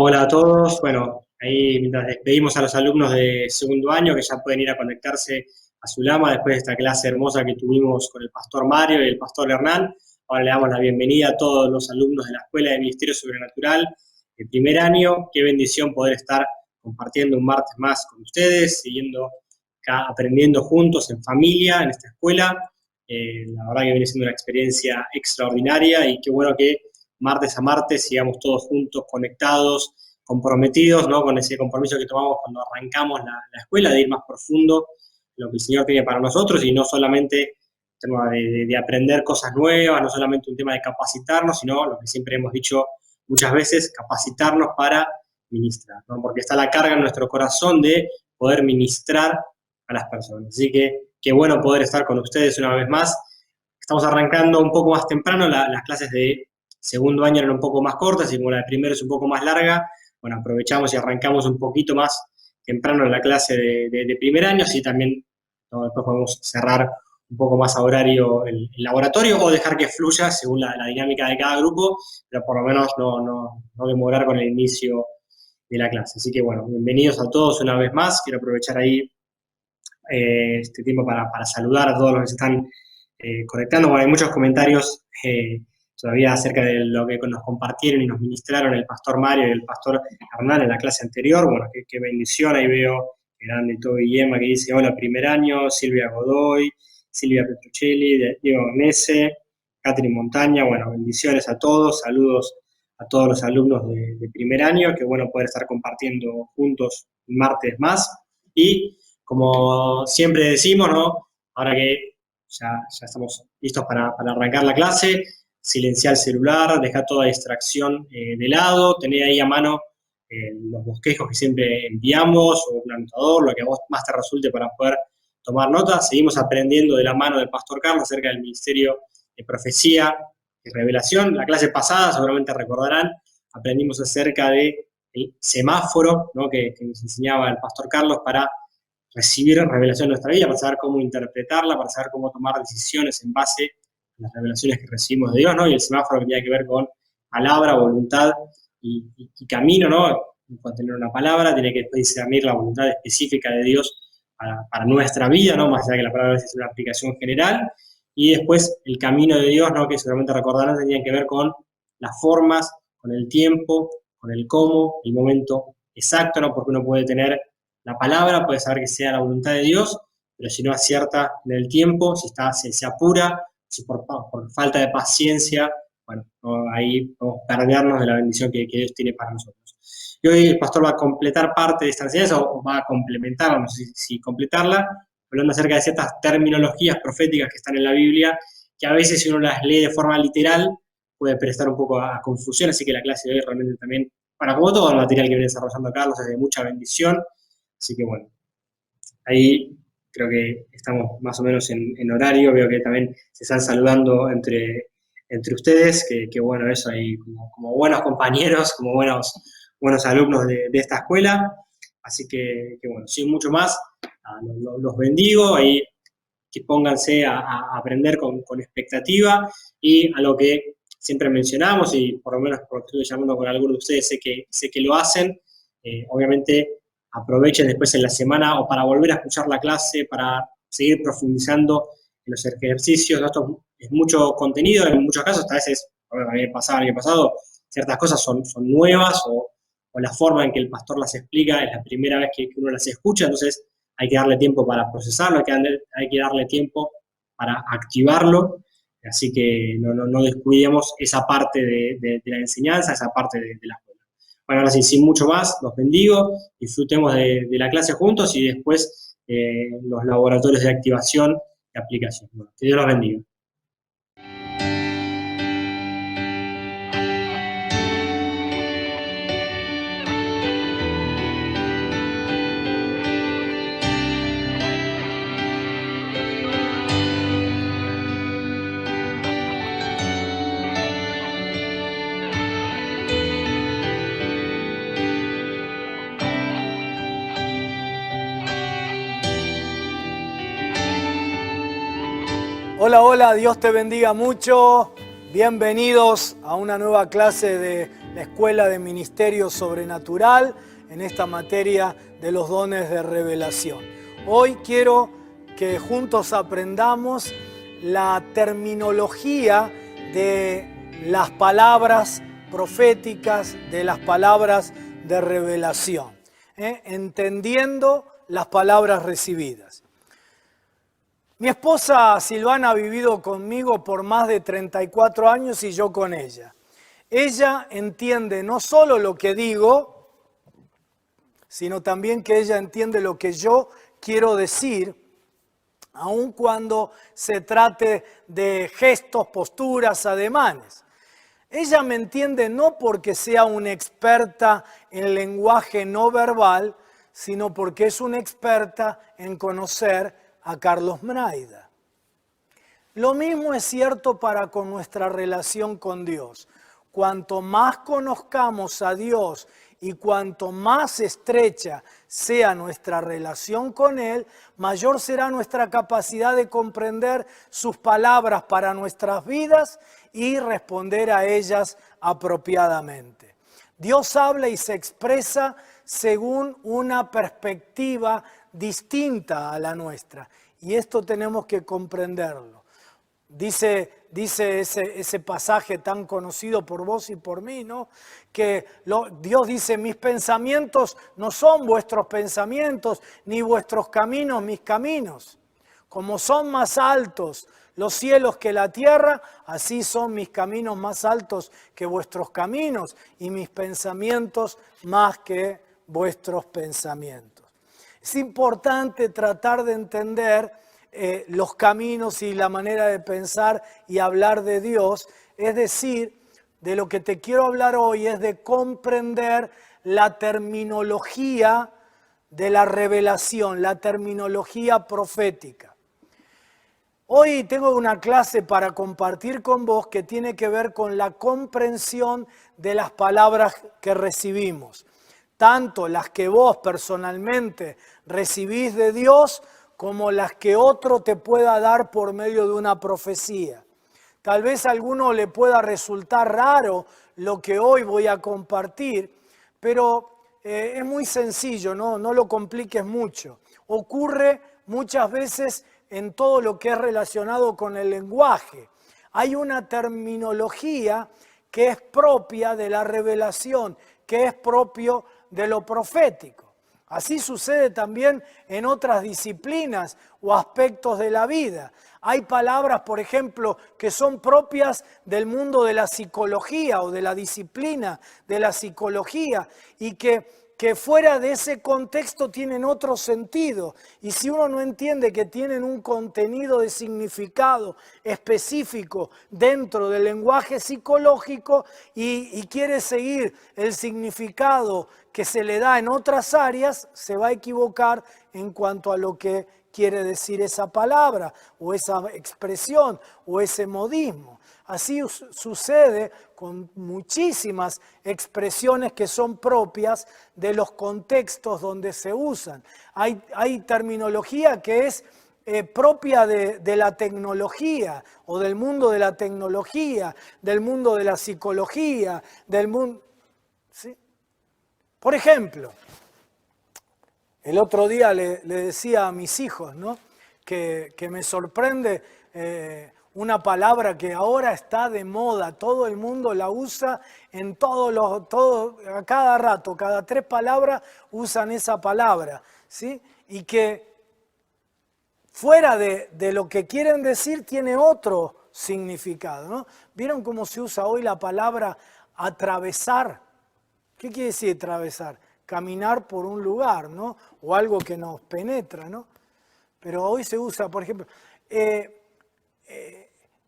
Hola a todos. Bueno, ahí mientras despedimos a los alumnos de segundo año que ya pueden ir a conectarse a su Lama después de esta clase hermosa que tuvimos con el pastor Mario y el pastor Hernán. Ahora le damos la bienvenida a todos los alumnos de la Escuela de Ministerio Sobrenatural de primer año. Qué bendición poder estar compartiendo un martes más con ustedes, siguiendo acá, aprendiendo juntos en familia en esta escuela. La verdad que viene siendo una experiencia extraordinaria y qué bueno que martes a martes sigamos todos juntos, conectados, comprometidos, ¿no? Con ese compromiso que tomamos cuando arrancamos la escuela, de ir más profundo en lo que el Señor tiene para nosotros y no solamente el tema de aprender cosas nuevas, no solamente un tema de capacitarnos, sino lo que siempre hemos dicho muchas veces, capacitarnos para ministrar, ¿no? Porque está la carga en nuestro corazón de poder ministrar a las personas. Así que qué bueno poder estar con ustedes una vez más. Estamos arrancando un poco más temprano, las clases de segundo año eran un poco más cortas y como la de primero es un poco más larga, bueno, aprovechamos y arrancamos un poquito más temprano en la clase de primer año, así también, ¿no? Después podemos cerrar un poco más a horario el laboratorio o dejar que fluya según la dinámica de cada grupo, pero por lo menos no demorar con el inicio de la clase. Así que bueno, bienvenidos a todos una vez más. Quiero aprovechar ahí este tiempo para saludar a todos los que se están conectando. Bueno, hay muchos comentarios todavía acerca de lo que nos compartieron y nos ministraron el pastor Mario y el pastor Hernán en la clase anterior. Bueno, qué bendición. Ahí veo grande todo Guillema que dice: hola, primer año. Silvia Godoy, Silvia Petruccelli, Diego Nese, Catherine Montaña. Bueno, bendiciones a todos. Saludos a todos los alumnos de primer año. Qué bueno poder estar compartiendo juntos un martes más. Y como siempre decimos, ¿no? Ahora que ya estamos listos para arrancar la clase, silenciar el celular, dejar toda distracción de lado, tener ahí a mano los bosquejos que siempre enviamos, o un anotador, lo que a vos más te resulte para poder tomar nota. Seguimos aprendiendo de la mano del pastor Carlos acerca del ministerio de profecía y revelación. La clase pasada, seguramente recordarán, aprendimos acerca del semáforo, ¿no? que nos enseñaba el pastor Carlos para recibir revelación en nuestra vida, para saber cómo interpretarla, para saber cómo tomar decisiones en base a las revelaciones que recibimos de Dios, ¿no? Y el semáforo que tiene que ver con palabra, voluntad y camino, ¿no? Puede tener una palabra, tiene que discernir la voluntad específica de Dios para nuestra vida, ¿no? Más allá de que la palabra es una aplicación general. Y después el camino de Dios, ¿no? Que seguramente recordarán, tenía que ver con las formas, con el tiempo, con el cómo, el momento exacto, ¿no? Porque uno puede tener la palabra, puede saber que sea la voluntad de Dios, pero si no acierta en el tiempo, si se apura, si por falta de paciencia, bueno, no, ahí podemos perdernos de la bendición que Dios tiene para nosotros. Y hoy el pastor va a completar parte de esta enseñanza, o va a complementarla, no sé si completarla, hablando acerca de ciertas terminologías proféticas que están en la Biblia, que a veces si uno las lee de forma literal, puede prestar un poco a confusión, así que la clase de hoy realmente también, para como todo el material que viene desarrollando Carlos, es de mucha bendición. Así que bueno, ahí creo que estamos más o menos en horario. Veo que también se están saludando entre ustedes, que bueno, eso ahí como buenos compañeros, como buenos alumnos de esta escuela. Así que bueno, sin mucho más, los bendigo. Ahí que pónganse a aprender con expectativa y a lo que siempre mencionamos, y por lo menos porque estoy llamando con algunos de ustedes, sé que lo hacen. Obviamente aprovechen después en la semana o para volver a escuchar la clase, para seguir profundizando en los ejercicios. ¿No? Esto es mucho contenido, en muchos casos, a veces, a mí me pasaba el año pasado, ciertas cosas son nuevas o la forma en que el pastor las explica es la primera vez que uno las escucha, entonces hay que darle tiempo para procesarlo, hay que darle tiempo para activarlo, así que no descuidemos esa parte de la enseñanza, esa parte de la escuela. Bueno, ahora sí, sin mucho más, los bendigo, disfrutemos de la clase juntos y después los laboratorios de activación y aplicación. Bueno, que Dios los bendiga. Hola, hola, Dios te bendiga mucho. Bienvenidos a una nueva clase de la Escuela de Ministerio Sobrenatural en esta materia de los dones de revelación. Hoy quiero que juntos aprendamos la terminología de las palabras proféticas, de las palabras de revelación, entendiendo las palabras recibidas. Mi esposa Silvana ha vivido conmigo por más de 34 años y yo con ella. Ella entiende no solo lo que digo, sino también que ella entiende lo que yo quiero decir, aun cuando se trate de gestos, posturas, ademanes. Ella me entiende no porque sea una experta en lenguaje no verbal, sino porque es una experta en conocer a Carlos Mraida. Lo mismo es cierto para con nuestra relación con Dios. Cuanto más conozcamos a Dios y cuanto más estrecha sea nuestra relación con Él, mayor será nuestra capacidad de comprender sus palabras para nuestras vidas y responder a ellas apropiadamente. Dios habla y se expresa según una perspectiva distinta a la nuestra. Y esto tenemos que comprenderlo. Dice ese pasaje tan conocido por vos y por mí, ¿no? Que Dios dice, mis pensamientos no son vuestros pensamientos, ni vuestros caminos mis caminos. Como son más altos los cielos que la tierra, así son mis caminos más altos que vuestros caminos y mis pensamientos más que vuestros pensamientos. Es importante tratar de entender los caminos y la manera de pensar y hablar de Dios. Es decir, de lo que te quiero hablar hoy es de comprender la terminología de la revelación, la terminología profética. Hoy tengo una clase para compartir con vos que tiene que ver con la comprensión de las palabras que recibimos. Tanto las que vos personalmente recibís de Dios como las que otro te pueda dar por medio de una profecía. Tal vez a alguno le pueda resultar raro lo que hoy voy a compartir, pero es muy sencillo, no lo compliques mucho. Ocurre muchas veces en todo lo que es relacionado con el lenguaje. Hay una terminología que es propia de la revelación, que es propio de lo profético. Así sucede también en otras disciplinas o aspectos de la vida. Hay palabras, por ejemplo, que son propias del mundo de la psicología o de la disciplina de la psicología y que fuera de ese contexto tienen otro sentido. Y si uno no entiende que tienen un contenido de significado específico dentro del lenguaje psicológico y quiere seguir el significado que se le da en otras áreas, se va a equivocar en cuanto a lo que quiere decir esa palabra o esa expresión o ese modismo. Así sucede con muchísimas expresiones que son propias de los contextos donde se usan. Hay terminología que es propia de la tecnología o del mundo de la tecnología, del mundo de la psicología, del mundo... ¿sí? Por ejemplo, el otro día le decía a mis hijos, ¿no? que me sorprende una palabra que ahora está de moda, todo el mundo la usa en a cada rato, cada 3 palabras usan esa palabra, ¿sí? Y que fuera de lo que quieren decir tiene otro significado, ¿no? ¿Vieron cómo se usa hoy la palabra atravesar? ¿Qué quiere decir atravesar? Caminar por un lugar, ¿no? O algo que nos penetra, ¿no? Pero hoy se usa, por ejemplo,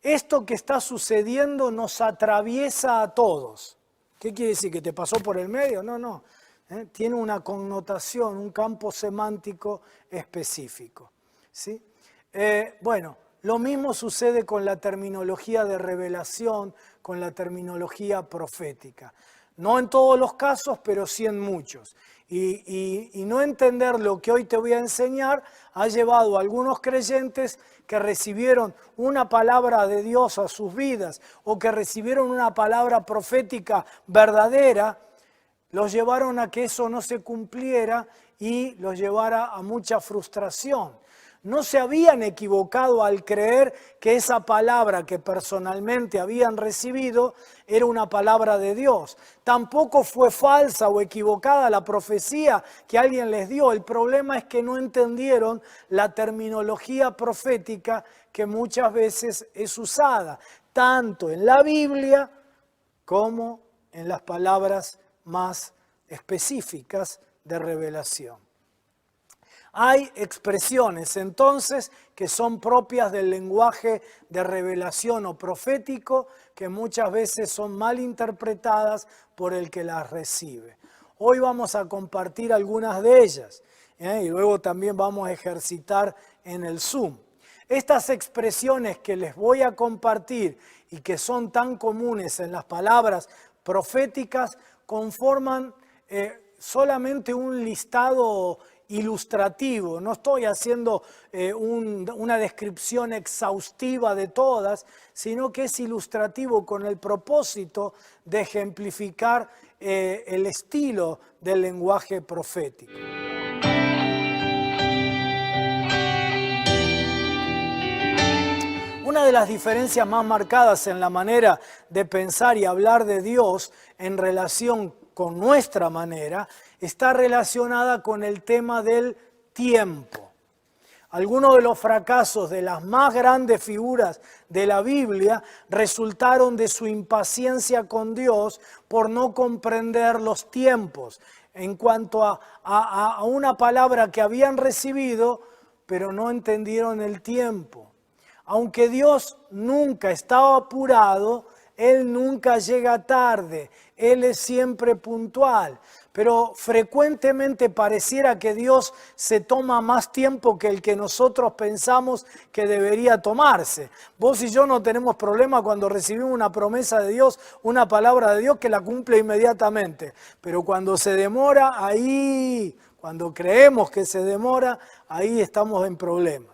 esto que está sucediendo nos atraviesa a todos. ¿Qué quiere decir? ¿Que te pasó por el medio? No. Tiene una connotación, un campo semántico específico, ¿sí? Bueno, lo mismo sucede con la terminología de revelación, con la terminología profética. No en todos los casos, pero sí en muchos. Y no entender lo que hoy te voy a enseñar ha llevado a algunos creyentes que recibieron una palabra de Dios a sus vidas o que recibieron una palabra profética verdadera, los llevaron a que eso no se cumpliera y los llevara a mucha frustración. No se habían equivocado al creer que esa palabra que personalmente habían recibido era una palabra de Dios. Tampoco fue falsa o equivocada la profecía que alguien les dio. El problema es que no entendieron la terminología profética que muchas veces es usada, tanto en la Biblia como en las palabras más específicas de revelación. Hay expresiones entonces que son propias del lenguaje de revelación o profético que muchas veces son mal interpretadas por el que las recibe. Hoy vamos a compartir algunas de ellas y luego también vamos a ejercitar en el Zoom. Estas expresiones que les voy a compartir y que son tan comunes en las palabras proféticas conforman solamente un listado ilustrativo. No estoy haciendo una descripción exhaustiva de todas, sino que es ilustrativo con el propósito de ejemplificar el estilo del lenguaje profético. Una de las diferencias más marcadas en la manera de pensar y hablar de Dios en relación con nuestra manera está relacionada con el tema del tiempo. Algunos de los fracasos de las más grandes figuras de la Biblia resultaron de su impaciencia con Dios por no comprender los tiempos en cuanto a una palabra que habían recibido, pero no entendieron el tiempo. Aunque Dios nunca estaba apurado, Él nunca llega tarde, Él es siempre puntual. Pero frecuentemente pareciera que Dios se toma más tiempo que el que nosotros pensamos que debería tomarse. Vos y yo no tenemos problema cuando recibimos una promesa de Dios, una palabra de Dios que la cumple inmediatamente. Pero cuando se demora, ahí, cuando creemos que se demora, ahí estamos en problemas.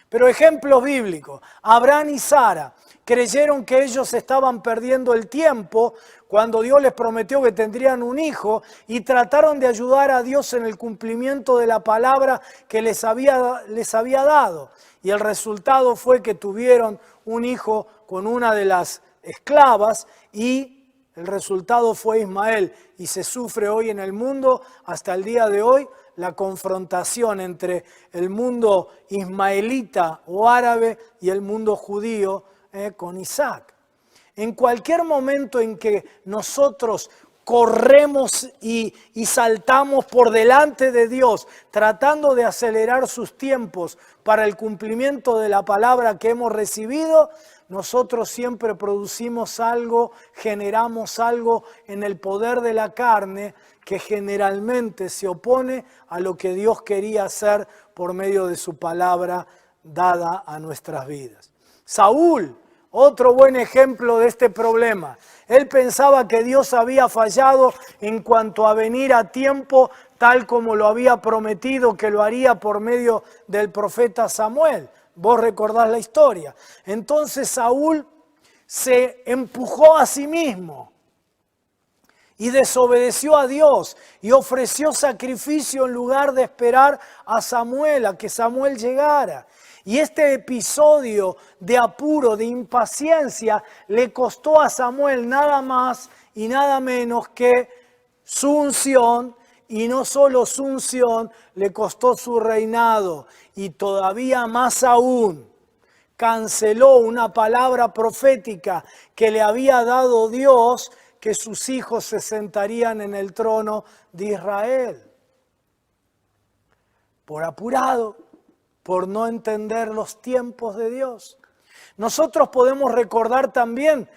Pero ejemplos bíblicos, Abraham y Sara creyeron que ellos estaban perdiendo el tiempo cuando Dios les prometió que tendrían un hijo y trataron de ayudar a Dios en el cumplimiento de la palabra que les había dado. Y el resultado fue que tuvieron un hijo con una de las esclavas y el resultado fue Ismael. Y se sufre hoy en el mundo, hasta el día de hoy, la confrontación entre el mundo ismaelita o árabe y el mundo judío con Isaac. En cualquier momento en que nosotros corremos y saltamos por delante de Dios, tratando de acelerar sus tiempos para el cumplimiento de la palabra que hemos recibido, nosotros siempre producimos algo, generamos algo en el poder de la carne que generalmente se opone a lo que Dios quería hacer por medio de su palabra dada a nuestras vidas. Saúl, otro buen ejemplo de este problema. Él pensaba que Dios había fallado en cuanto a venir a tiempo, tal como lo había prometido que lo haría por medio del profeta Samuel. Vos recordás la historia. Entonces Saúl se empujó a sí mismo y desobedeció a Dios y ofreció sacrificio en lugar de esperar a Samuel, a que Samuel llegara. Y este episodio de apuro, de impaciencia, le costó a Samuel nada más y nada menos que su unción, y no solo su unción, le costó su reinado. Y todavía más aún, canceló una palabra profética que le había dado Dios, que sus hijos se sentarían en el trono de Israel. Por apurado, por no entender los tiempos de Dios. Nosotros podemos recordar también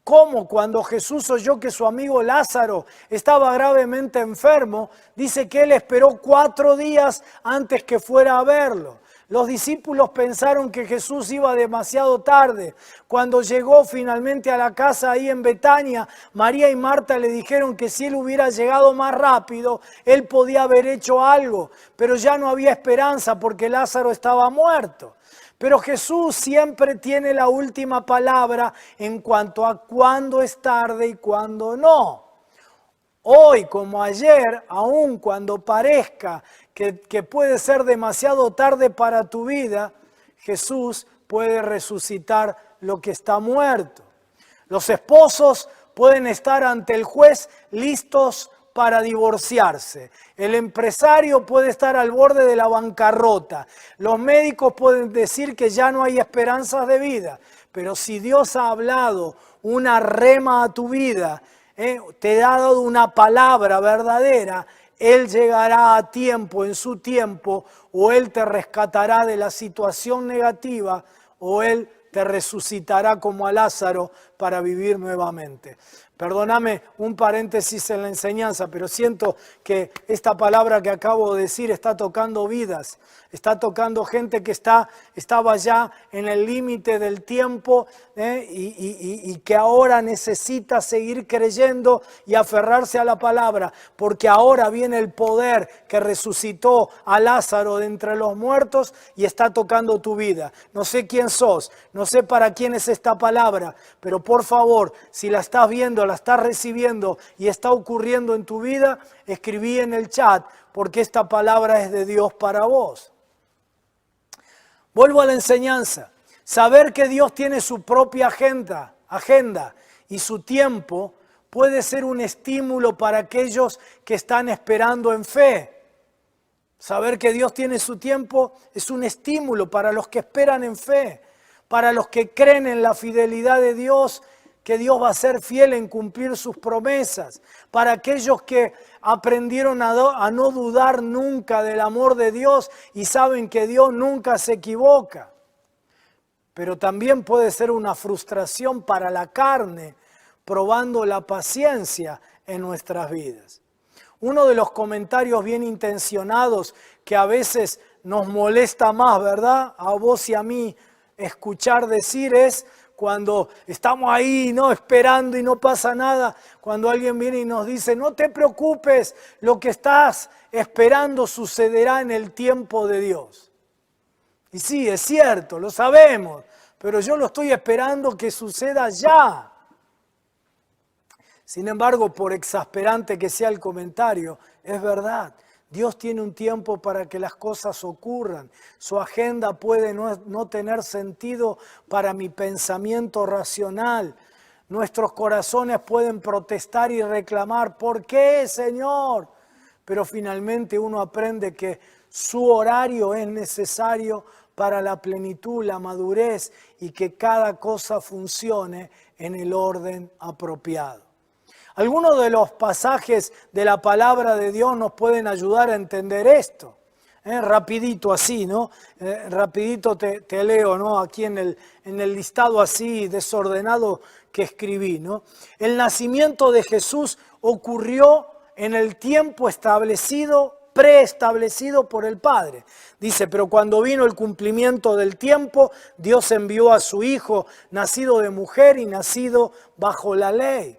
cómo cuando Jesús oyó que su amigo Lázaro estaba gravemente enfermo, dice que él esperó 4 días antes que fuera a verlo. Los discípulos pensaron que Jesús iba demasiado tarde. Cuando llegó finalmente a la casa ahí en Betania, María y Marta le dijeron que si él hubiera llegado más rápido, él podía haber hecho algo, pero ya no había esperanza porque Lázaro estaba muerto. Pero Jesús siempre tiene la última palabra en cuanto a cuándo es tarde y cuándo no. Hoy como ayer, aun cuando parezca que puede ser demasiado tarde para tu vida, Jesús puede resucitar lo que está muerto. Los esposos pueden estar ante el juez listos para divorciarse. El empresario puede estar al borde de la bancarrota. Los médicos pueden decir que ya no hay esperanzas de vida. Pero si Dios ha hablado una rema a tu vida, te ha dado una palabra verdadera, Él llegará a tiempo, en su tiempo, o Él te rescatará de la situación negativa, o Él te resucitará como a Lázaro para vivir nuevamente. Perdóname un paréntesis en la enseñanza, pero siento que esta palabra que acabo de decir está tocando vidas, está tocando gente que estaba ya en el límite del tiempo y que ahora necesita seguir creyendo y aferrarse a la palabra, porque ahora viene el poder que resucitó a Lázaro de entre los muertos y está tocando tu vida. No sé quién sos, no sé para quién es esta palabra, pero por favor, si la estás viendo, la estás recibiendo y está ocurriendo en tu vida, escribí en el chat, porque esta palabra es de Dios para vos. Vuelvo a la enseñanza. Saber que Dios tiene su propia agenda y su tiempo puede ser un estímulo para aquellos que están esperando en fe. Saber que Dios tiene su tiempo es un estímulo para los que esperan en fe, para los que creen en la fidelidad de Dios, que Dios va a ser fiel en cumplir sus promesas, para aquellos que aprendieron a no dudar nunca del amor de Dios y saben que Dios nunca se equivoca. Pero también puede ser una frustración para la carne, probando la paciencia en nuestras vidas. Uno de los comentarios bien intencionados que a veces nos molesta más, ¿verdad? A vos y a mí escuchar decir es cuando estamos ahí, ¿no? Esperando y no pasa nada, cuando alguien viene y nos dice, no te preocupes, lo que estás esperando sucederá en el tiempo de Dios. Y sí, es cierto, lo sabemos, pero yo lo estoy esperando que suceda ya. Sin embargo, por exasperante que sea el comentario, es verdad. Dios tiene un tiempo para que las cosas ocurran. Su agenda puede no tener sentido para mi pensamiento racional. Nuestros corazones pueden protestar y reclamar, ¿por qué, Señor? Pero finalmente uno aprende que su horario es necesario para la plenitud, la madurez y que cada cosa funcione en el orden apropiado. Algunos de los pasajes de la palabra de Dios nos pueden ayudar a entender esto. Rapidito así, ¿no? Rapidito te leo, ¿no? Aquí en el listado así desordenado que escribí, ¿no? El nacimiento de Jesús ocurrió en el tiempo preestablecido por el Padre. Dice, pero cuando vino el cumplimiento del tiempo, Dios envió a su Hijo, nacido de mujer y nacido bajo la ley.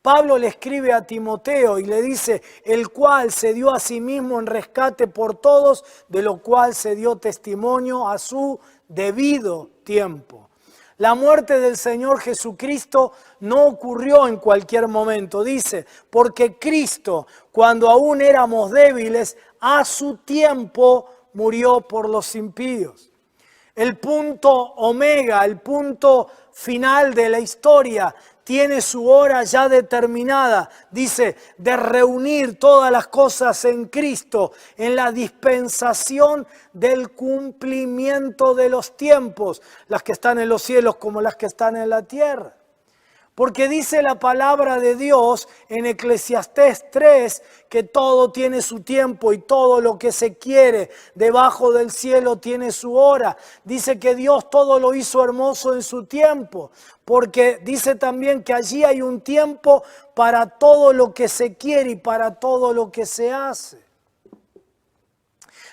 Pablo le escribe a Timoteo y le dice, el cual se dio a sí mismo en rescate por todos, de lo cual se dio testimonio a su debido tiempo. La muerte del Señor Jesucristo no ocurrió en cualquier momento, dice, porque Cristo, cuando aún éramos débiles, a su tiempo murió por los impíos. El punto omega, el punto final de la historia, tiene su hora ya determinada, dice, de reunir todas las cosas en Cristo, en la dispensación del cumplimiento de los tiempos, las que están en los cielos como las que están en la tierra. Porque dice la palabra de Dios en Eclesiastés 3 que todo tiene su tiempo y todo lo que se quiere debajo del cielo tiene su hora. Dice que Dios todo lo hizo hermoso en su tiempo. Porque dice también que allí hay un tiempo para todo lo que se quiere y para todo lo que se hace.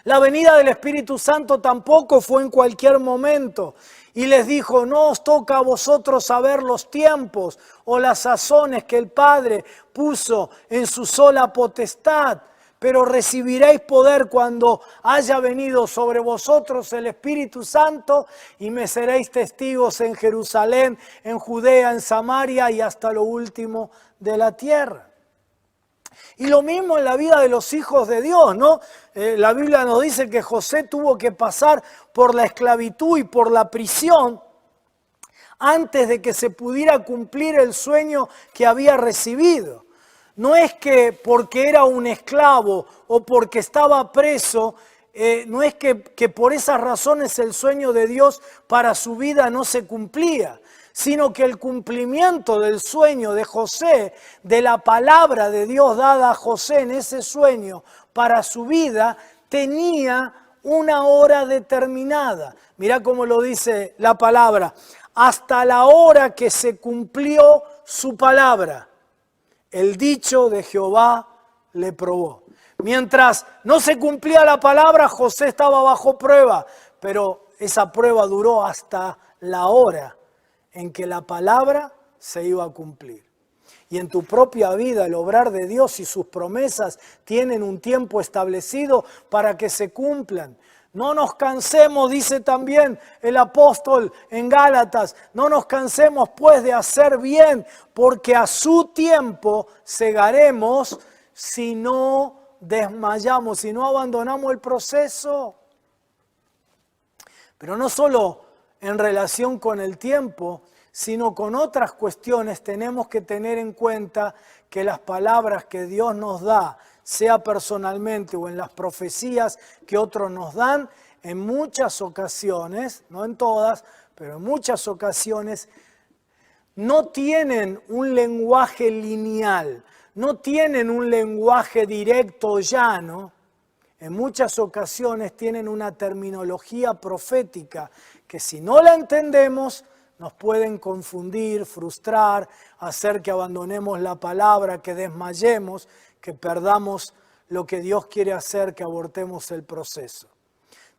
La venida del Espíritu Santo tampoco fue en cualquier momento. Y les dijo, no os toca a vosotros saber los tiempos o las sazones que el Padre puso en su sola potestad, pero recibiréis poder cuando haya venido sobre vosotros el Espíritu Santo y me seréis testigos en Jerusalén, en Judea, en Samaria y hasta lo último de la tierra. Y lo mismo en la vida de los hijos de Dios, ¿no? La Biblia nos dice que José tuvo que pasar por la esclavitud y por la prisión antes de que se pudiera cumplir el sueño que había recibido. No es que porque era un esclavo o porque estaba preso, no es que por esas razones el sueño de Dios para su vida no se cumplía, sino que el cumplimiento del sueño de José, de la palabra de Dios dada a José en ese sueño para su vida, tenía una hora determinada. Mirá cómo lo dice la palabra, hasta la hora que se cumplió su palabra. El dicho de Jehová le probó. Mientras no se cumplía la palabra, José estaba bajo prueba, pero esa prueba duró hasta la hora en que la palabra se iba a cumplir. Y en tu propia vida el obrar de Dios y sus promesas tienen un tiempo establecido para que se cumplan. No nos cansemos, dice también el apóstol en Gálatas, no nos cansemos pues de hacer bien, porque a su tiempo segaremos si no desmayamos, si no abandonamos el proceso. Pero no solo en relación con el tiempo, sino con otras cuestiones tenemos que tener en cuenta que las palabras que Dios nos da, sea personalmente o en las profecías que otros nos dan, en muchas ocasiones, no en todas, pero en muchas ocasiones, no tienen un lenguaje lineal, no tienen un lenguaje directo o llano. En muchas ocasiones tienen una terminología profética que si no la entendemos nos pueden confundir, frustrar, hacer que abandonemos la palabra, que desmayemos, que perdamos lo que Dios quiere hacer, que abortemos el proceso.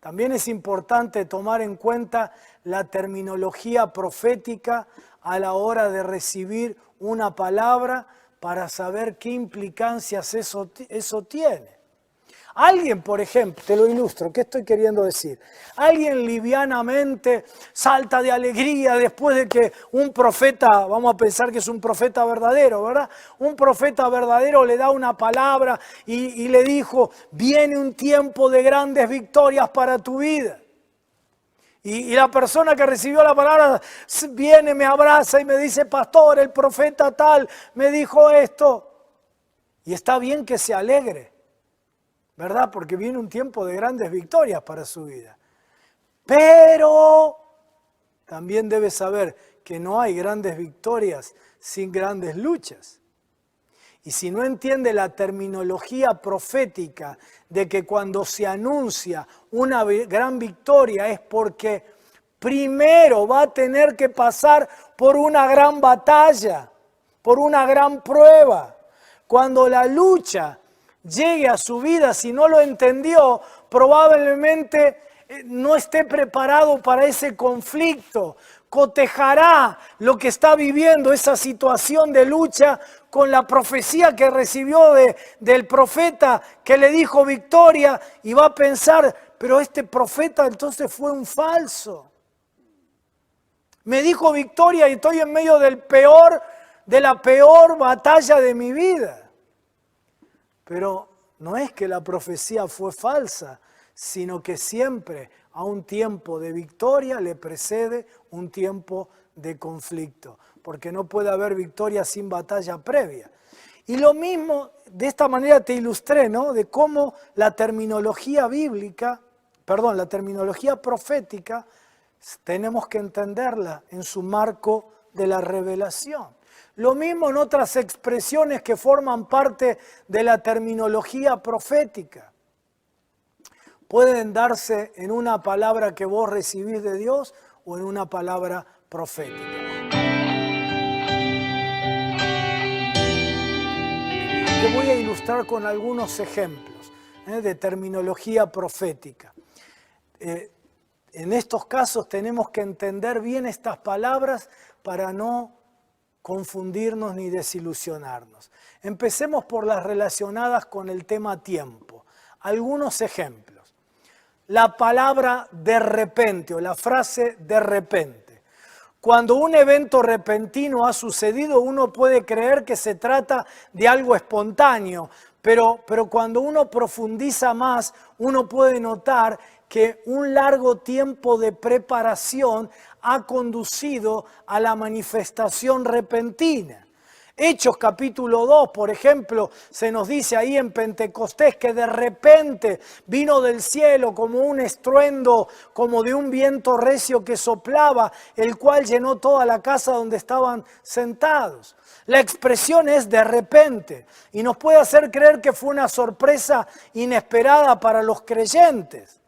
También es importante tomar en cuenta la terminología profética a la hora de recibir una palabra para saber qué implicancias eso tiene. Alguien, por ejemplo, te lo ilustro, ¿qué estoy queriendo decir? Alguien livianamente salta de alegría después de que un profeta, vamos a pensar que es un profeta verdadero, ¿verdad? Un profeta verdadero le da una palabra y le dijo, viene un tiempo de grandes victorias para tu vida. Y la persona que recibió la palabra viene, me abraza y me dice, pastor, el profeta tal me dijo esto. Y está bien que se alegre, ¿verdad? Porque viene un tiempo de grandes victorias para su vida. Pero también debe saber que no hay grandes victorias sin grandes luchas. Y si no entiende la terminología profética de que cuando se anuncia una gran victoria es porque primero va a tener que pasar por una gran batalla, por una gran prueba. Cuando la lucha llegue a su vida, si no lo entendió, probablemente no esté preparado para ese conflicto. Cotejará lo que está viviendo, esa situación de lucha, con la profecía que recibió del profeta que le dijo victoria y va a pensar, pero este profeta entonces fue un falso. Me dijo victoria y estoy en medio de la peor batalla de mi vida. Pero no es que la profecía fue falsa, sino que siempre a un tiempo de victoria le precede un tiempo de conflicto, porque no puede haber victoria sin batalla previa. Y lo mismo, de esta manera te ilustré, ¿no? De cómo la terminología profética, tenemos que entenderla en su marco de la revelación. Lo mismo en otras expresiones que forman parte de la terminología profética. Pueden darse en una palabra que vos recibís de Dios o en una palabra profética. Te voy a ilustrar con algunos ejemplos. de terminología profética. En estos casos tenemos que entender bien estas palabras para no confundirnos ni desilusionarnos. Empecemos por las relacionadas con el tema tiempo. Algunos ejemplos. La palabra de repente o la frase de repente. Cuando un evento repentino ha sucedido, uno puede creer que se trata de algo espontáneo, pero cuando uno profundiza más, uno puede notar que un largo tiempo de preparación ha conducido a la manifestación repentina. Hechos capítulo 2, por ejemplo, se nos dice ahí en Pentecostés que de repente vino del cielo como un estruendo, como de un viento recio que soplaba, el cual llenó toda la casa donde estaban sentados. La expresión es de repente y nos puede hacer creer que fue una sorpresa inesperada para los creyentes.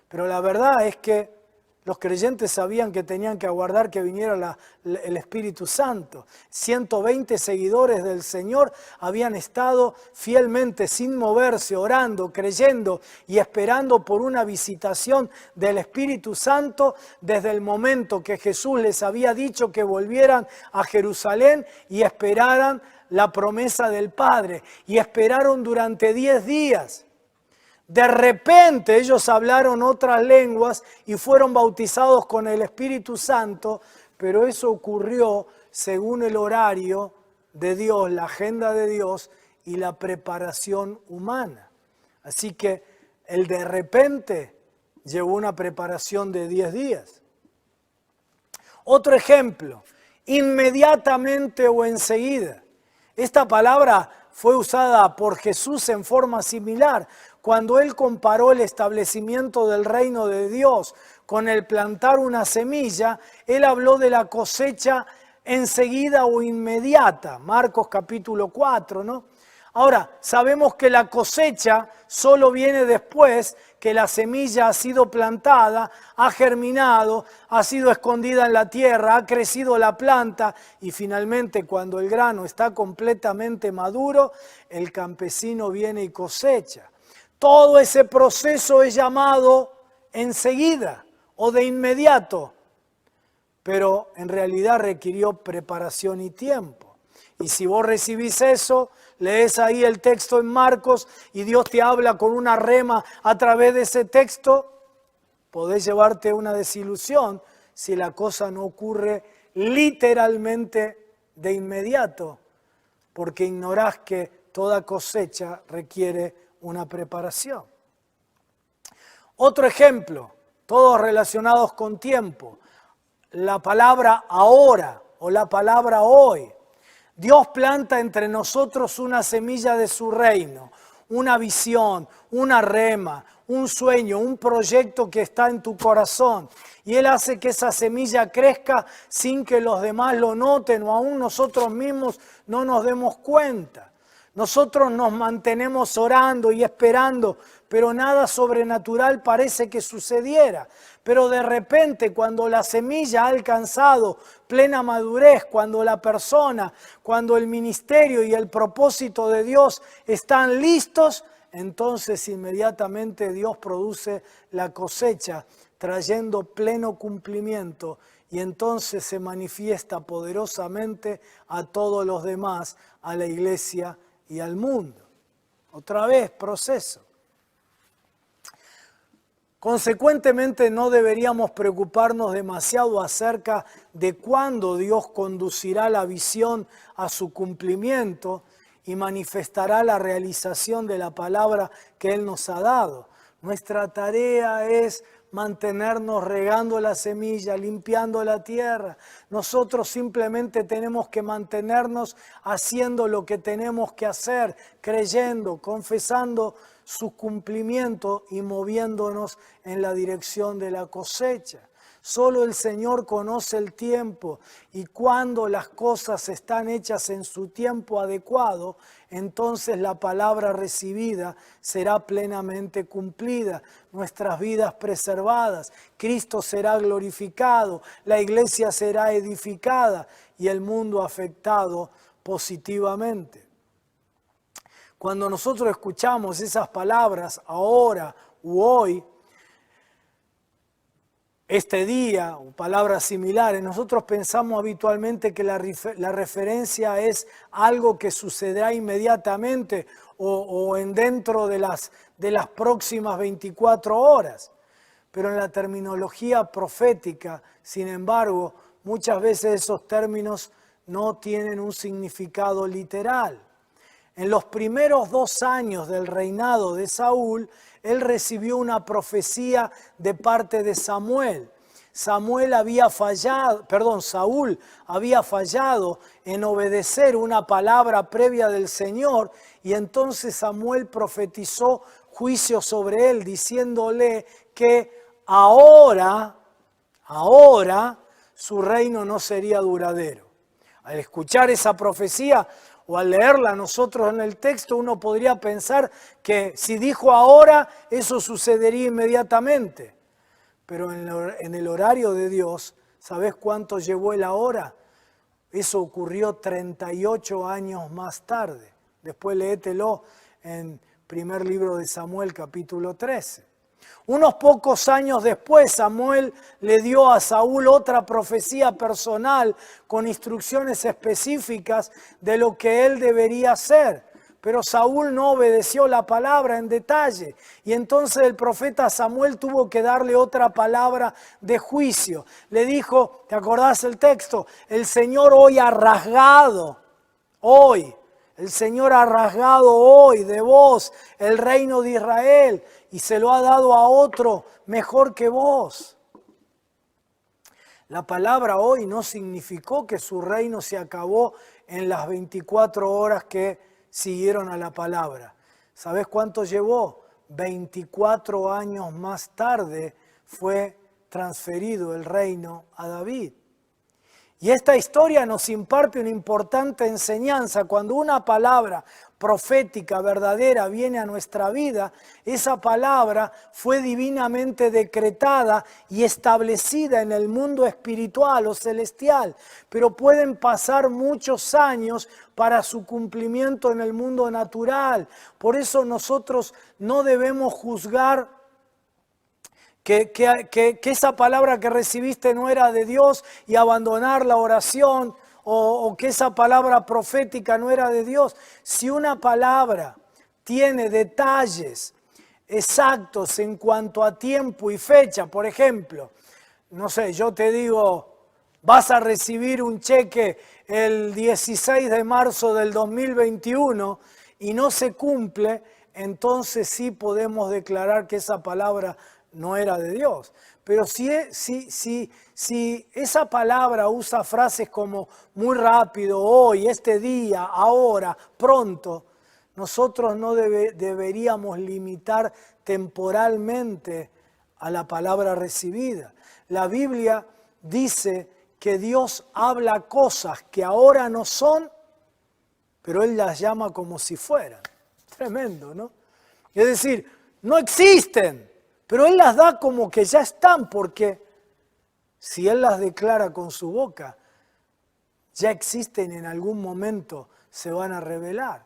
Pero la verdad es que los creyentes sabían que tenían que aguardar que viniera el Espíritu Santo. 120 seguidores del Señor habían estado fielmente, sin moverse, orando, creyendo y esperando por una visitación del Espíritu Santo desde el momento que Jesús les había dicho que volvieran a Jerusalén y esperaran la promesa del Padre. Y esperaron durante 10 días. De repente ellos hablaron otras lenguas y fueron bautizados con el Espíritu Santo, pero eso ocurrió según el horario de Dios, la agenda de Dios y la preparación humana. Así que el de repente llevó una preparación de 10 días. Otro ejemplo, inmediatamente o enseguida. Esta palabra fue usada por Jesús en forma similar cuando Él comparó el establecimiento del reino de Dios con el plantar una semilla. Él habló de la cosecha enseguida o inmediata, Marcos capítulo 4, ¿no? Ahora, sabemos que la cosecha solo viene después que la semilla ha sido plantada, ha germinado, ha sido escondida en la tierra, ha crecido la planta y finalmente cuando el grano está completamente maduro, el campesino viene y cosecha. Todo ese proceso es llamado enseguida o de inmediato, pero en realidad requirió preparación y tiempo. Y si vos recibís eso, lees ahí el texto en Marcos y Dios te habla con una rema a través de ese texto, podés llevarte una desilusión si la cosa no ocurre literalmente de inmediato, porque ignorás que toda cosecha requiere una preparación. Otro ejemplo, todos relacionados con tiempo, la palabra ahora o la palabra hoy. Dios planta entre nosotros una semilla de su reino, una visión, una rema, un sueño, un proyecto que está en tu corazón. Y Él hace que esa semilla crezca sin que los demás lo noten o aún nosotros mismos no nos demos cuenta. Nosotros nos mantenemos orando y esperando, pero nada sobrenatural parece que sucediera. Pero de repente, cuando la semilla ha alcanzado plena madurez, cuando la persona, cuando el ministerio y el propósito de Dios están listos, entonces inmediatamente Dios produce la cosecha, trayendo pleno cumplimiento, y entonces se manifiesta poderosamente a todos los demás, a la iglesia y al mundo. Otra vez, proceso. Consecuentemente, no deberíamos preocuparnos demasiado acerca de cuándo Dios conducirá la visión a su cumplimiento y manifestará la realización de la palabra que Él nos ha dado. Nuestra tarea es mantenernos regando la semilla, limpiando la tierra. Nosotros simplemente tenemos que mantenernos haciendo lo que tenemos que hacer, creyendo, confesando su cumplimiento y moviéndonos en la dirección de la cosecha. Solo el Señor conoce el tiempo y cuando las cosas están hechas en su tiempo adecuado, entonces la palabra recibida será plenamente cumplida, nuestras vidas preservadas, Cristo será glorificado, la iglesia será edificada y el mundo afectado positivamente. Cuando nosotros escuchamos esas palabras, ahora u hoy, este día, o palabras similares, nosotros pensamos habitualmente que la referencia es algo que sucederá inmediatamente o en dentro de las próximas 24 horas. Pero en la terminología profética, sin embargo, muchas veces esos términos no tienen un significado literal. En los primeros 2 años del reinado de Saúl, él recibió una profecía de parte de Samuel. Saúl había fallado en obedecer una palabra previa del Señor, y entonces Samuel profetizó juicio sobre él, diciéndole que ahora su reino no sería duradero. Al escuchar esa profecía o al leerla nosotros en el texto, uno podría pensar que si dijo ahora, eso sucedería inmediatamente. Pero en el horario de Dios, ¿sabes cuánto llevó el ahora? Eso ocurrió 38 años más tarde. Después léetelo en primer libro de Samuel, capítulo 13. Unos pocos años después, Samuel le dio a Saúl otra profecía personal con instrucciones específicas de lo que él debería hacer. Pero Saúl no obedeció la palabra en detalle, y entonces el profeta Samuel tuvo que darle otra palabra de juicio. Le dijo, ¿te acordás el texto? El Señor hoy ha rasgado de vos el reino de Israel y se lo ha dado a otro mejor que vos. La palabra hoy no significó que su reino se acabó en las 24 horas que siguieron a la palabra. ¿Sabes cuánto llevó? 24 años más tarde fue transferido el reino a David. Y esta historia nos imparte una importante enseñanza. Cuando una palabra profética verdadera viene a nuestra vida, esa palabra fue divinamente decretada y establecida en el mundo espiritual o celestial, pero pueden pasar muchos años para su cumplimiento en el mundo natural. Por eso nosotros no debemos juzgar que esa palabra que recibiste no era de Dios y abandonar la oración, o que esa palabra profética no era de Dios. Si una palabra tiene detalles exactos en cuanto a tiempo y fecha, por ejemplo, no sé, yo te digo, vas a recibir un cheque el 16 de marzo del 2021 y no se cumple, entonces sí podemos declarar que esa palabra no era de Dios. Pero si esa palabra usa frases como muy rápido, hoy, este día, ahora, pronto, nosotros no deberíamos limitar temporalmente a la palabra recibida. La Biblia dice que Dios habla cosas que ahora no son, pero Él las llama como si fueran. Tremendo, ¿no? Es decir, no existen, pero Él las da como que ya están, porque si Él las declara con su boca, ya existen y en algún momento se van a revelar.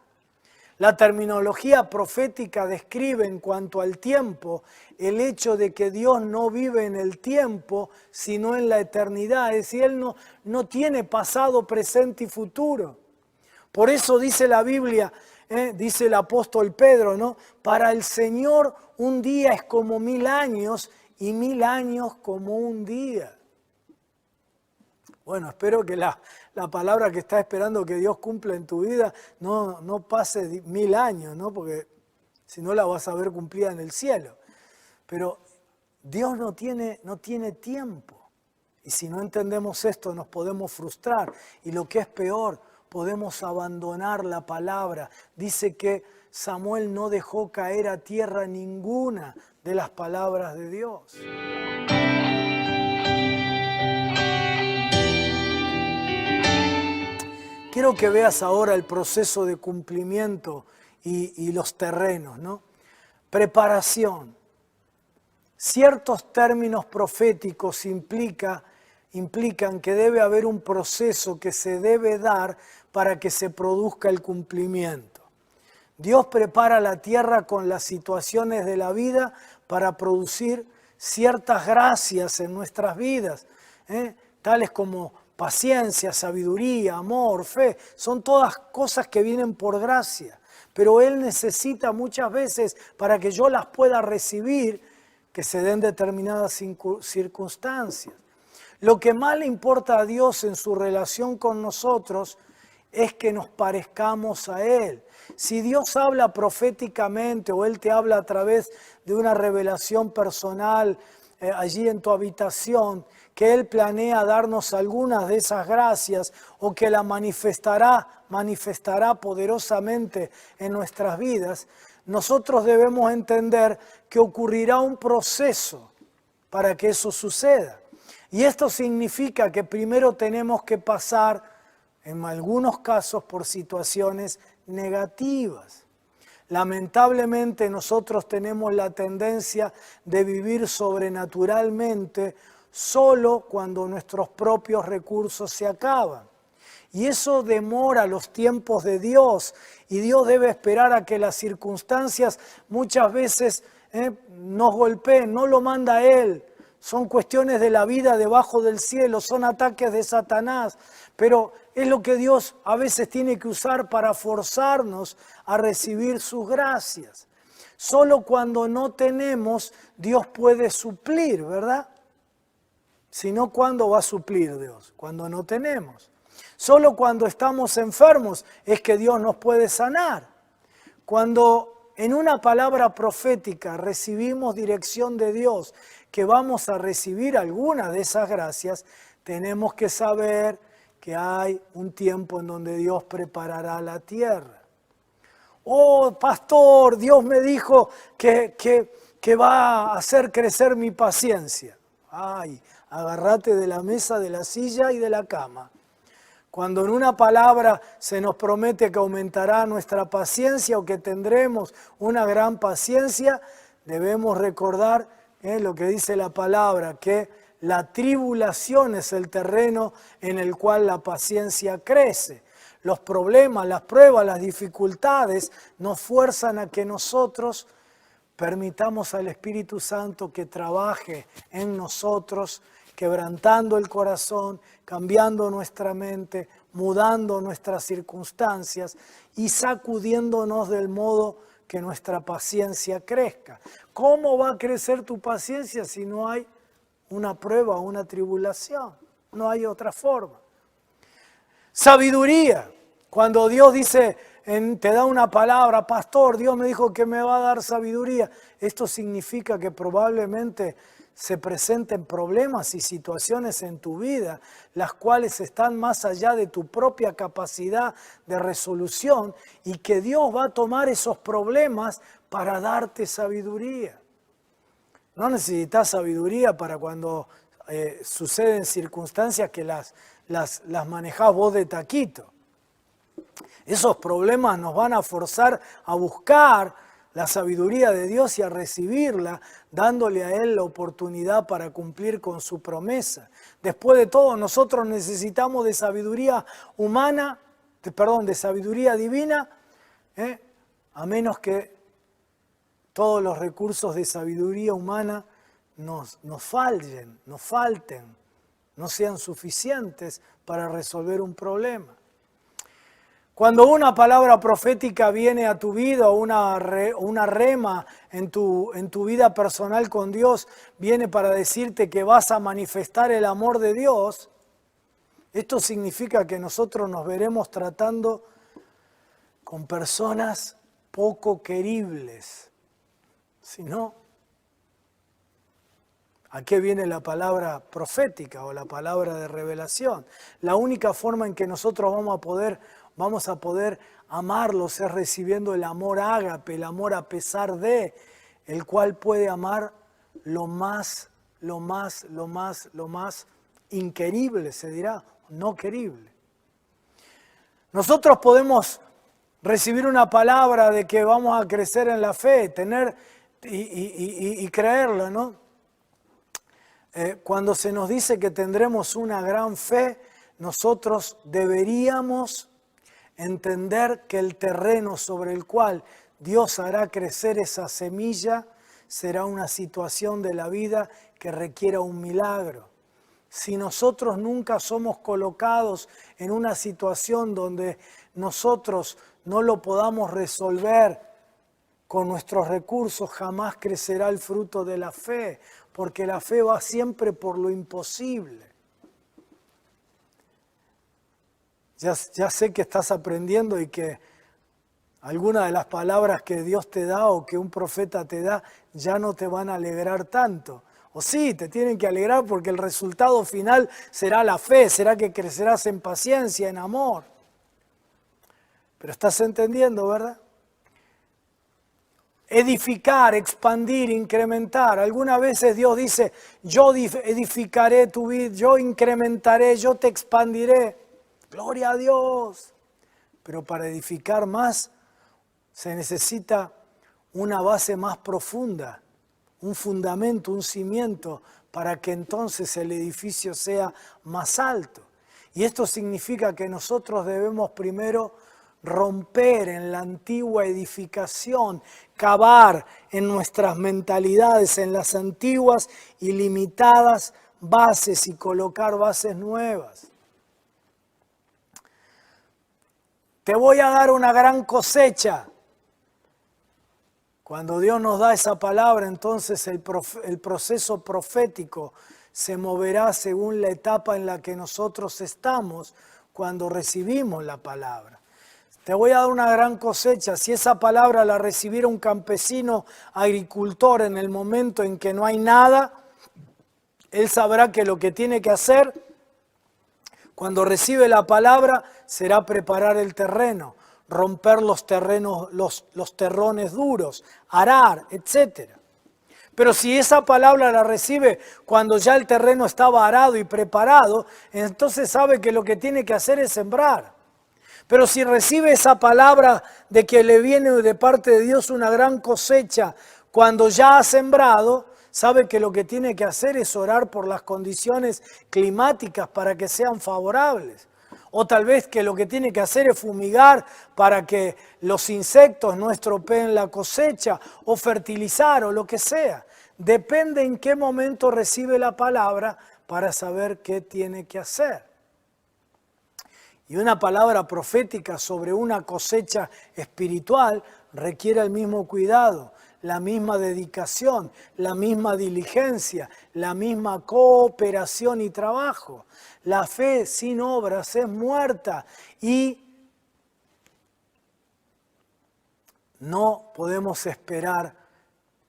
La terminología profética describe en cuanto al tiempo el hecho de que Dios no vive en el tiempo, sino en la eternidad. Es decir, Él no tiene pasado, presente y futuro. Por eso dice la Biblia, dice el apóstol Pedro, ¿no? Para el Señor un día es como 1000 años y 1000 años como un día. Bueno, espero que la palabra que estás esperando que Dios cumpla en tu vida no pase 1000 años, ¿no? Porque si no la vas a ver cumplida en el cielo. Pero Dios no tiene tiempo. Y si no entendemos esto nos podemos frustrar. Y lo que es peor, podemos abandonar la palabra. Dice que Samuel no dejó caer a tierra ninguna de las palabras de Dios. Quiero que veas ahora el proceso de cumplimiento y los terrenos, ¿no? Preparación. Ciertos términos proféticos implican que debe haber un proceso que se debe dar para que se produzca el cumplimiento. Dios prepara la tierra con las situaciones de la vida para producir ciertas gracias en nuestras vidas, tales como paciencia, sabiduría, amor, fe. Son todas cosas que vienen por gracia. Pero Él necesita muchas veces, para que yo las pueda recibir, que se den determinadas circunstancias. Lo que más le importa a Dios en su relación con nosotros es que nos parezcamos a Él. Si Dios habla proféticamente o Él te habla a través de una revelación personal allí en tu habitación, que Él planea darnos algunas de esas gracias o que la manifestará poderosamente en nuestras vidas, nosotros debemos entender que ocurrirá un proceso para que eso suceda. Y esto significa que primero tenemos que pasar, en algunos casos, por situaciones negativas. Lamentablemente nosotros tenemos la tendencia de vivir sobrenaturalmente solo cuando nuestros propios recursos se acaban. Y eso demora los tiempos de Dios, y Dios debe esperar a que las circunstancias muchas veces nos golpeen, no lo manda Él. Son cuestiones de la vida debajo del cielo, son ataques de Satanás, pero es lo que Dios a veces tiene que usar para forzarnos a recibir sus gracias. Solo cuando no tenemos, Dios puede suplir, ¿verdad? Si no, ¿cuándo va a suplir Dios? Cuando no tenemos. Solo cuando estamos enfermos es que Dios nos puede sanar. Cuando en una palabra profética recibimos dirección de Dios, que vamos a recibir alguna de esas gracias, tenemos que saber que hay un tiempo en donde Dios preparará la tierra. Oh, pastor, Dios me dijo que va a hacer crecer mi paciencia. Ay, agárrate de la mesa, de la silla y de la cama. Cuando en una palabra se nos promete que aumentará nuestra paciencia o que tendremos una gran paciencia, debemos recordar lo que dice la palabra, que la tribulación es el terreno en el cual la paciencia crece. Los problemas, las pruebas, las dificultades nos fuerzan a que nosotros permitamos al Espíritu Santo que trabaje en nosotros, quebrantando el corazón, cambiando nuestra mente, mudando nuestras circunstancias y sacudiéndonos del modo que nuestra paciencia crezca. ¿Cómo va a crecer tu paciencia si no hay una prueba o una tribulación? No hay otra forma. Sabiduría. Cuando Dios dice, te da una palabra, pastor, Dios me dijo que me va a dar sabiduría. Esto significa que probablemente se presenten problemas y situaciones en tu vida, las cuales están más allá de tu propia capacidad de resolución, y que Dios va a tomar esos problemas para darte sabiduría. No necesitas sabiduría para cuando suceden circunstancias que las manejás vos de taquito. Esos problemas nos van a forzar a buscar la sabiduría de Dios y a recibirla, dándole a Él la oportunidad para cumplir con su promesa. Después de todo, nosotros necesitamos de sabiduría humana, de sabiduría divina, a menos que todos los recursos de sabiduría humana nos falten, no sean suficientes para resolver un problema. Cuando una palabra profética viene a tu vida, o una rema en tu vida personal con Dios, viene para decirte que vas a manifestar el amor de Dios, esto significa que nosotros nos veremos tratando con personas poco queribles. Si no, ¿a qué viene la palabra profética o la palabra de revelación? La única forma en que nosotros vamos a poder amarlos es recibiendo el amor ágape, el amor a pesar de, el cual puede amar lo más inquerible, se dirá, no querible. Nosotros podemos recibir una palabra de que vamos a crecer en la fe, tener y creerla, ¿no? Cuando se nos dice que tendremos una gran fe, nosotros deberíamos entender que el terreno sobre el cual Dios hará crecer esa semilla será una situación de la vida que requiera un milagro. Si nosotros nunca somos colocados en una situación donde nosotros no lo podamos resolver con nuestros recursos, jamás crecerá el fruto de la fe, porque la fe va siempre por lo imposible. Ya sé que estás aprendiendo y que algunas de las palabras que Dios te da o que un profeta te da ya no te van a alegrar tanto. O sí, te tienen que alegrar porque el resultado final será la fe, será que crecerás en paciencia, en amor. Pero estás entendiendo, ¿verdad? Edificar, expandir, incrementar. Algunas veces Dios dice, yo edificaré tu vida, yo incrementaré, yo te expandiré. Gloria a Dios. Pero para edificar más se necesita una base más profunda, un fundamento, un cimiento, para que entonces el edificio sea más alto. Y esto significa que nosotros debemos primero romper en la antigua edificación, cavar en nuestras mentalidades, en las antiguas y limitadas bases y colocar bases nuevas. Te voy a dar una gran cosecha. Cuando Dios nos da esa palabra, entonces el proceso profético se moverá según la etapa en la que nosotros estamos cuando recibimos la palabra. Te voy a dar una gran cosecha. Si esa palabra la recibiera un campesino agricultor en el momento en que no hay nada, él sabrá que lo que tiene que hacer cuando recibe la palabra será preparar el terreno, romper los terrenos, los terrones duros, arar, etc. Pero si esa palabra la recibe cuando ya el terreno estaba arado y preparado, entonces sabe que lo que tiene que hacer es sembrar. Pero si recibe esa palabra de que le viene de parte de Dios una gran cosecha cuando ya ha sembrado, sabe que lo que tiene que hacer es orar por las condiciones climáticas para que sean favorables. O tal vez que lo que tiene que hacer es fumigar para que los insectos no estropeen la cosecha, o fertilizar, o lo que sea. Depende en qué momento recibe la palabra para saber qué tiene que hacer. Y una palabra profética sobre una cosecha espiritual requiere el mismo cuidado, la misma dedicación, la misma diligencia, la misma cooperación y trabajo. La fe sin obras es muerta y no podemos esperar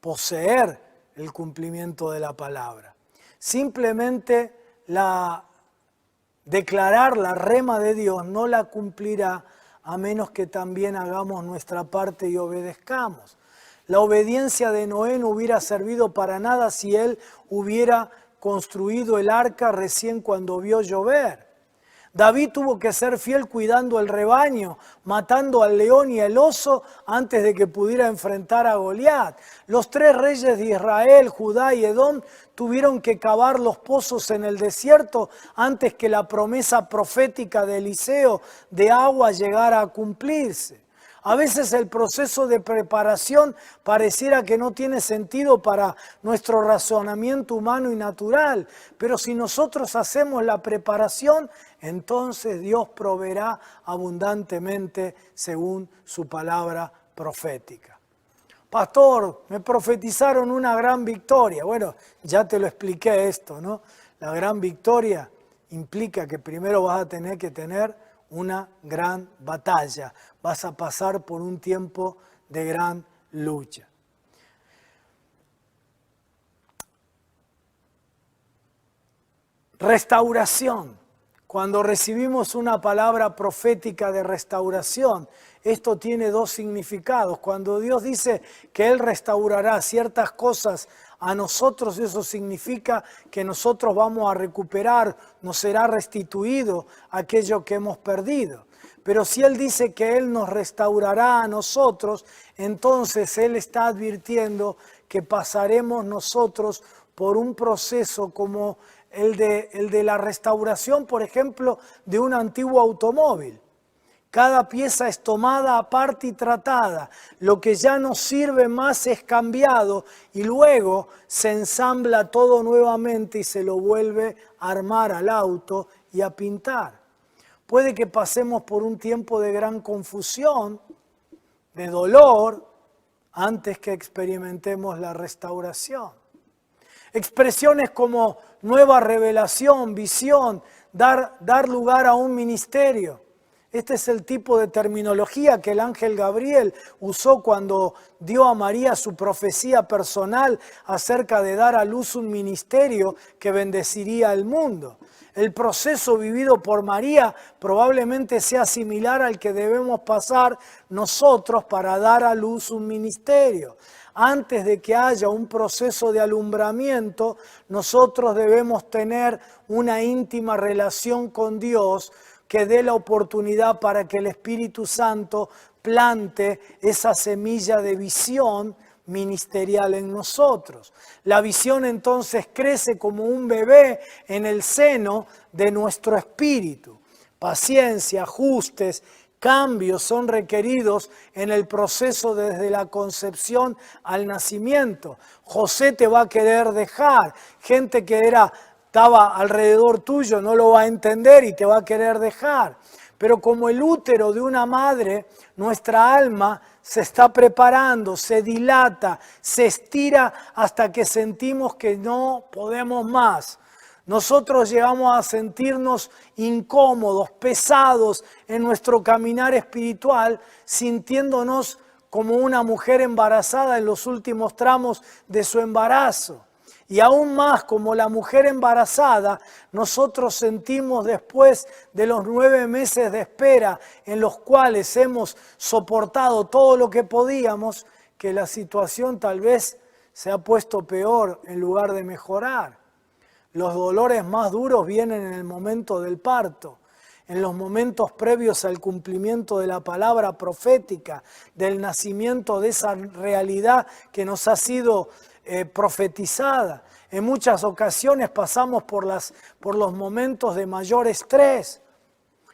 poseer el cumplimiento de la palabra. Simplemente declarar la rema de Dios no la cumplirá a menos que también hagamos nuestra parte y obedezcamos. La obediencia de Noé no hubiera servido para nada si él hubiera construido el arca recién cuando vio llover. David tuvo que ser fiel cuidando el rebaño, matando al león y al oso antes de que pudiera enfrentar a Goliat. Los 3 reyes de Israel, Judá y Edom tuvieron que cavar los pozos en el desierto antes que la promesa profética de Eliseo de agua llegara a cumplirse. A veces el proceso de preparación pareciera que no tiene sentido para nuestro razonamiento humano y natural, pero si nosotros hacemos la preparación, entonces Dios proveerá abundantemente según su palabra profética. Pastor, me profetizaron una gran victoria. Bueno, ya te lo expliqué esto, ¿no? La gran victoria implica que primero vas a tener que tener una gran batalla. Vas a pasar por un tiempo de gran lucha. Restauración. Cuando recibimos una palabra profética de restauración, esto tiene 2 significados. Cuando Dios dice que Él restaurará ciertas cosas a nosotros, eso significa que nosotros vamos a recuperar, nos será restituido aquello que hemos perdido. Pero si Él dice que Él nos restaurará a nosotros, entonces Él está advirtiendo que pasaremos nosotros por un proceso como el de la restauración, por ejemplo, de un antiguo automóvil, Cada pieza es tomada aparte y tratada. Lo que ya no sirve más es cambiado y luego se ensambla todo nuevamente y se lo vuelve a armar al auto y a pintar. Puede que pasemos por un tiempo de gran confusión, de dolor, antes que experimentemos la restauración. Expresiones como nueva revelación, visión, dar lugar a un ministerio. Este es el tipo de terminología que el ángel Gabriel usó cuando dio a María su profecía personal acerca de dar a luz un ministerio que bendeciría al mundo. El proceso vivido por María probablemente sea similar al que debemos pasar nosotros para dar a luz un ministerio. Antes de que haya un proceso de alumbramiento, nosotros debemos tener una íntima relación con Dios que dé la oportunidad para que el Espíritu Santo plante esa semilla de visión ministerial en nosotros. La visión entonces crece como un bebé en el seno de nuestro espíritu. Paciencia, ajustes, cambios son requeridos en el proceso desde la concepción al nacimiento. José te va a querer dejar, gente que estaba alrededor tuyo no lo va a entender y te va a querer dejar. Pero como el útero de una madre, nuestra alma se está preparando, se dilata, se estira hasta que sentimos que no podemos más. Nosotros llegamos a sentirnos incómodos, pesados en nuestro caminar espiritual, sintiéndonos como una mujer embarazada en los últimos tramos de su embarazo. Y aún más como la mujer embarazada, nosotros sentimos después de los 9 meses de espera en los cuales hemos soportado todo lo que podíamos, que la situación tal vez se ha puesto peor en lugar de mejorar. Los dolores más duros vienen en el momento del parto, en los momentos previos al cumplimiento de la palabra profética, del nacimiento de esa realidad que nos ha sido profetizada. En muchas ocasiones pasamos por los momentos de mayor estrés.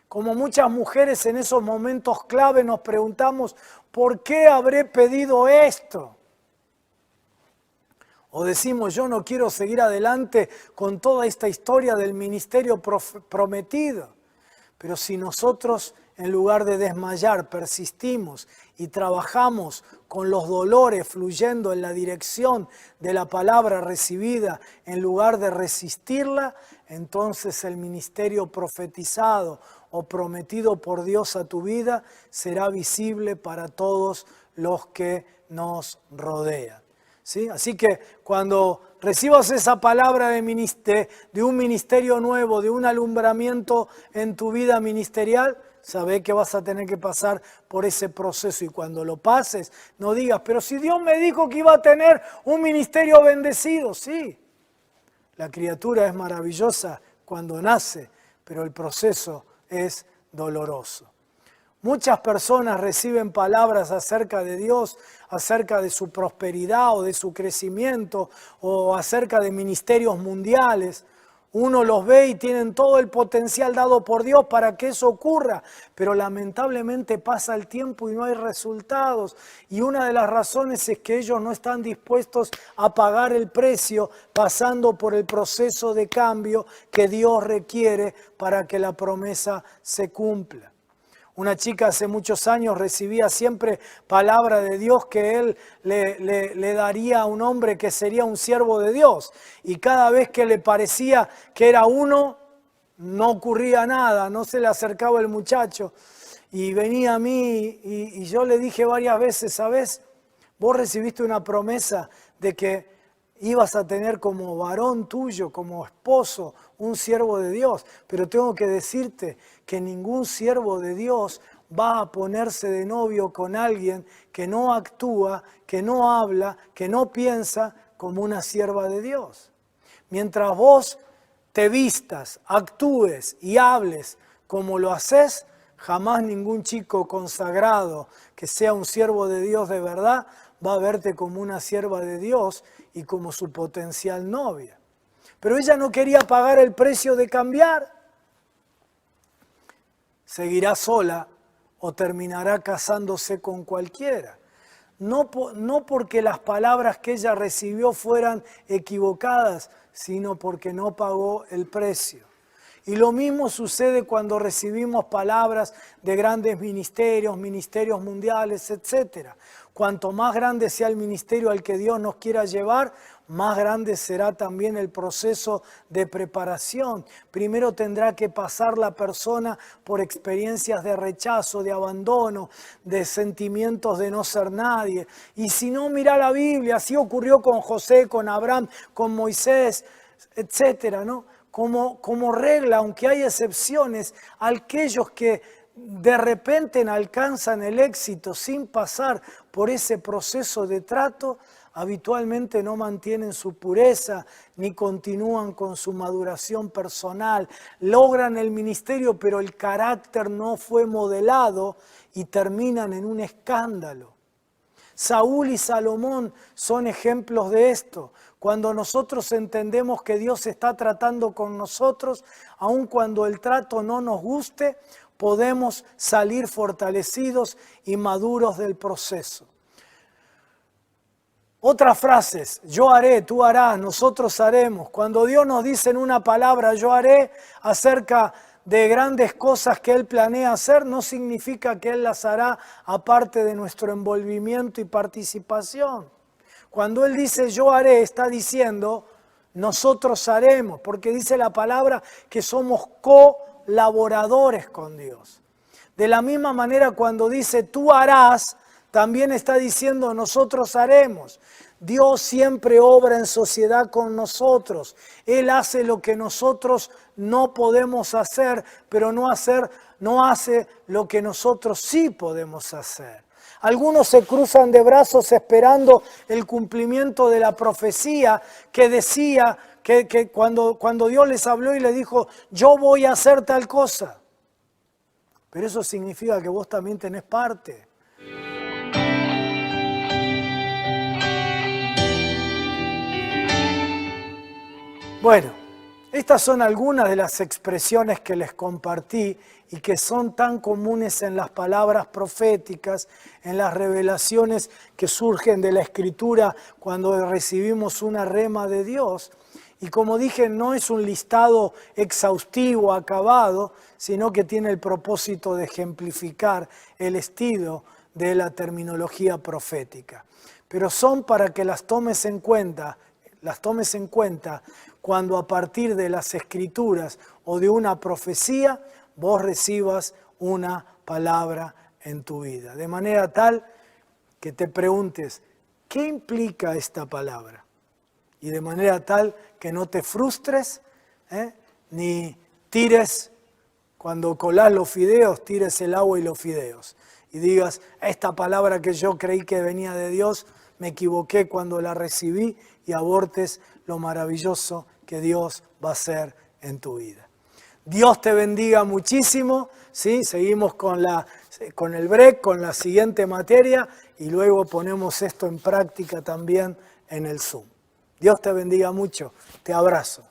Como muchas mujeres en esos momentos clave nos preguntamos, ¿por qué habré pedido esto? O decimos, yo no quiero seguir adelante con toda esta historia del ministerio prometido. Pero si nosotros, en lugar de desmayar, persistimos y trabajamos con los dolores fluyendo en la dirección de la palabra recibida, en lugar de resistirla, entonces el ministerio profetizado o prometido por Dios a tu vida será visible para todos los que nos rodean. ¿Sí? Así que cuando recibas esa palabra de un ministerio nuevo, de un alumbramiento en tu vida ministerial, sabé que vas a tener que pasar por ese proceso. Y cuando lo pases, no digas, pero si Dios me dijo que iba a tener un ministerio bendecido. Sí, la criatura es maravillosa cuando nace, pero el proceso es doloroso. Muchas personas reciben palabras acerca de Dios, acerca de su prosperidad o de su crecimiento o acerca de ministerios mundiales. Uno los ve y tienen todo el potencial dado por Dios para que eso ocurra, pero lamentablemente pasa el tiempo y no hay resultados. Y una de las razones es que ellos no están dispuestos a pagar el precio pasando por el proceso de cambio que Dios requiere para que la promesa se cumpla. Una chica hace muchos años recibía siempre palabra de Dios que Él le daría a un hombre que sería un siervo de Dios. Y cada vez que le parecía que era uno, no ocurría nada, no se le acercaba el muchacho. Y venía a mí y yo le dije varias veces, ¿sabes? Vos recibiste una promesa de que ibas a tener como varón tuyo, como esposo, un siervo de Dios. Pero tengo que decirte que ningún siervo de Dios va a ponerse de novio con alguien que no actúa, que no habla, que no piensa como una sierva de Dios. Mientras vos te vistas, actúes y hables como lo haces, jamás ningún chico consagrado que sea un siervo de Dios de verdad va a verte como una sierva de Dios y como su potencial novia. Pero ella no quería pagar el precio de cambiar. Seguirá sola o terminará casándose con cualquiera. No porque las palabras que ella recibió fueran equivocadas, sino porque no pagó el precio. Y lo mismo sucede cuando recibimos palabras de grandes ministerios, ministerios mundiales, etc. Cuanto más grande sea el ministerio al que Dios nos quiera llevar, más grande será también el proceso de preparación. Primero tendrá que pasar la persona por experiencias de rechazo, de abandono, de sentimientos de no ser nadie. Y si no, mira la Biblia, así ocurrió con José, con Abraham, con Moisés, etc., ¿no? Como regla, aunque hay excepciones, aquellos que de repente alcanzan el éxito sin pasar por ese proceso de trato, habitualmente no mantienen su pureza ni continúan con su maduración personal. Logran el ministerio, pero el carácter no fue modelado y terminan en un escándalo. Saúl y Salomón son ejemplos de esto. Cuando nosotros entendemos que Dios está tratando con nosotros, aun cuando el trato no nos guste, podemos salir fortalecidos y maduros del proceso. Otras frases, yo haré, tú harás, nosotros haremos. Cuando Dios nos dice en una palabra, yo haré, acerca de grandes cosas que Él planea hacer, no significa que Él las hará aparte de nuestro envolvimiento y participación. Cuando Él dice yo haré, está diciendo nosotros haremos, porque dice la palabra que somos colaboradores con Dios. De la misma manera cuando dice tú harás, también está diciendo nosotros haremos. Dios siempre obra en sociedad con nosotros. Él hace lo que nosotros no podemos hacer, pero no hace lo que nosotros sí podemos hacer. Algunos se cruzan de brazos esperando el cumplimiento de la profecía que decía que cuando Dios les habló y les dijo, yo voy a hacer tal cosa. Pero eso significa que vos también tenés parte. Bueno, estas son algunas de las expresiones que les compartí y que son tan comunes en las palabras proféticas, en las revelaciones que surgen de la Escritura cuando recibimos una rema de Dios. Y como dije, no es un listado exhaustivo, acabado, sino que tiene el propósito de ejemplificar el estilo de la terminología profética. Pero son para que las tomes en cuenta cuando a partir de las Escrituras o de una profecía vos recibas una palabra en tu vida. De manera tal que te preguntes, ¿qué implica esta palabra? Y de manera tal que no te frustres, ni tires, cuando colás los fideos, tires el agua y los fideos. Y digas, esta palabra que yo creí que venía de Dios, me equivoqué cuando la recibí, y abortes lo maravilloso que Dios va a hacer en tu vida. Dios te bendiga muchísimo, ¿sí? Seguimos con el break, con la siguiente materia y luego ponemos esto en práctica también en el Zoom. Dios te bendiga mucho, te abrazo.